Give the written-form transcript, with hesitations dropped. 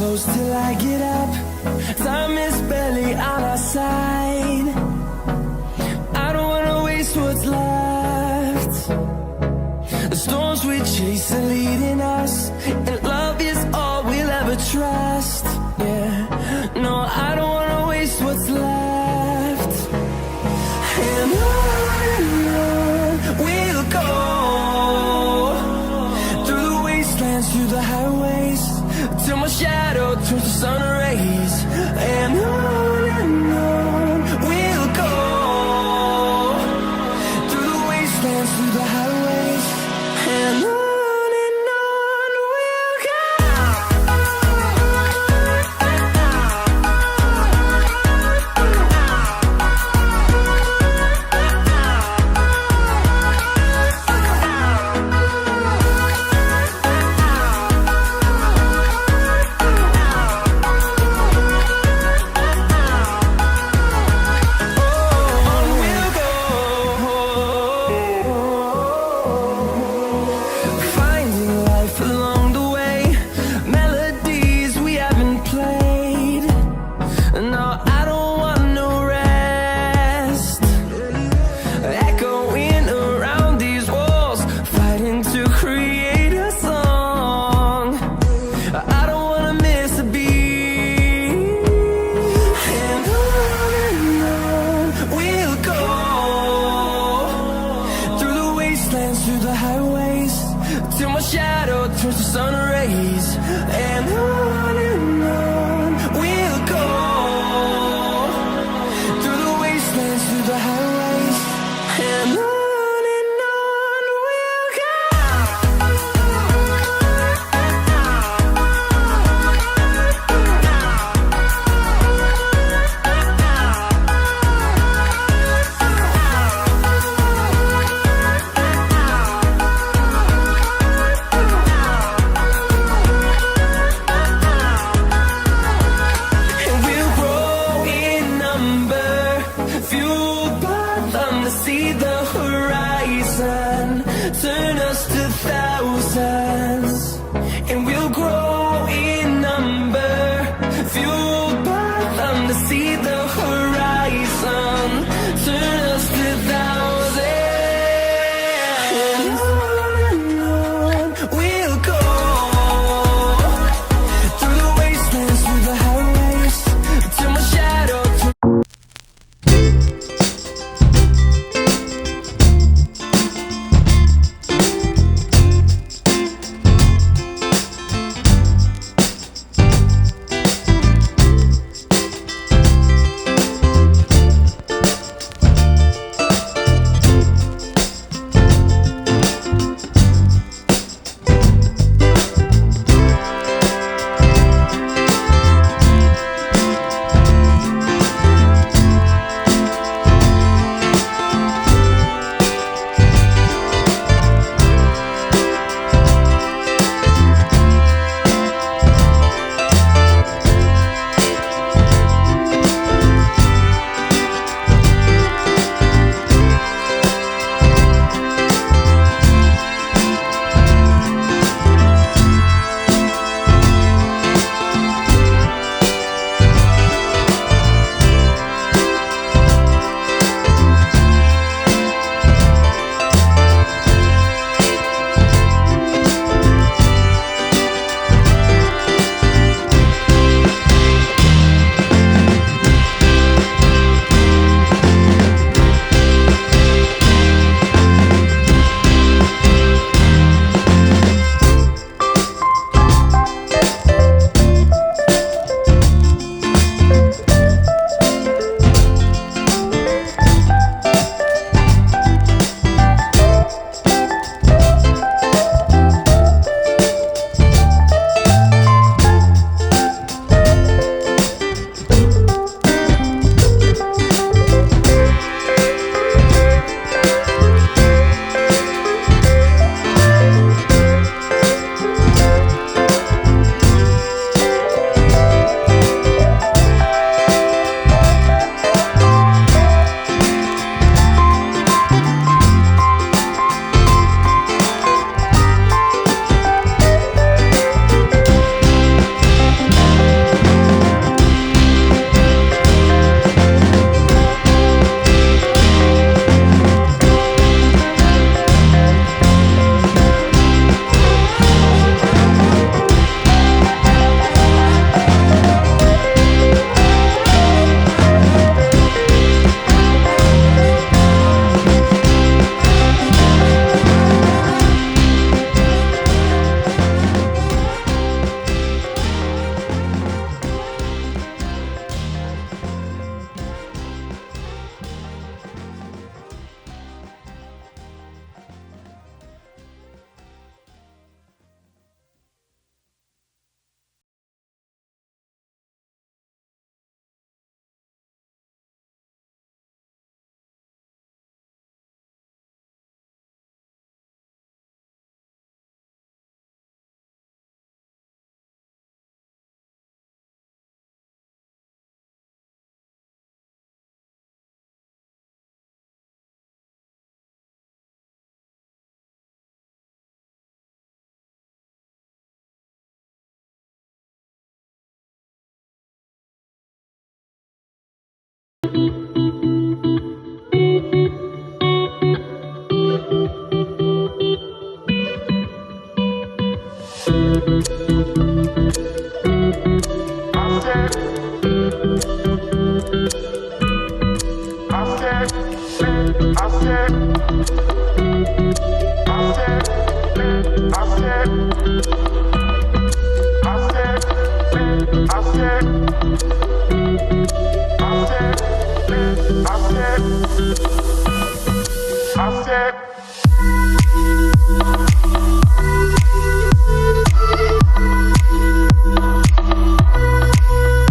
close till I get up. Time is barely on our side. I don't wanna waste what's left. The storms we chase are leading us, and love is all we'll ever trust. Yeah, no, I don't wanna waste what's left. And on we'll go, through the wastelands, through the highways, till my shadow turns to sun rays. And on we'll go, through the wastelands, through the highways, and on we'll go. Through the highways, till my shadow turns to sun rays. And on we'll go, through the wastelands, through the highways, and on we'll go. I said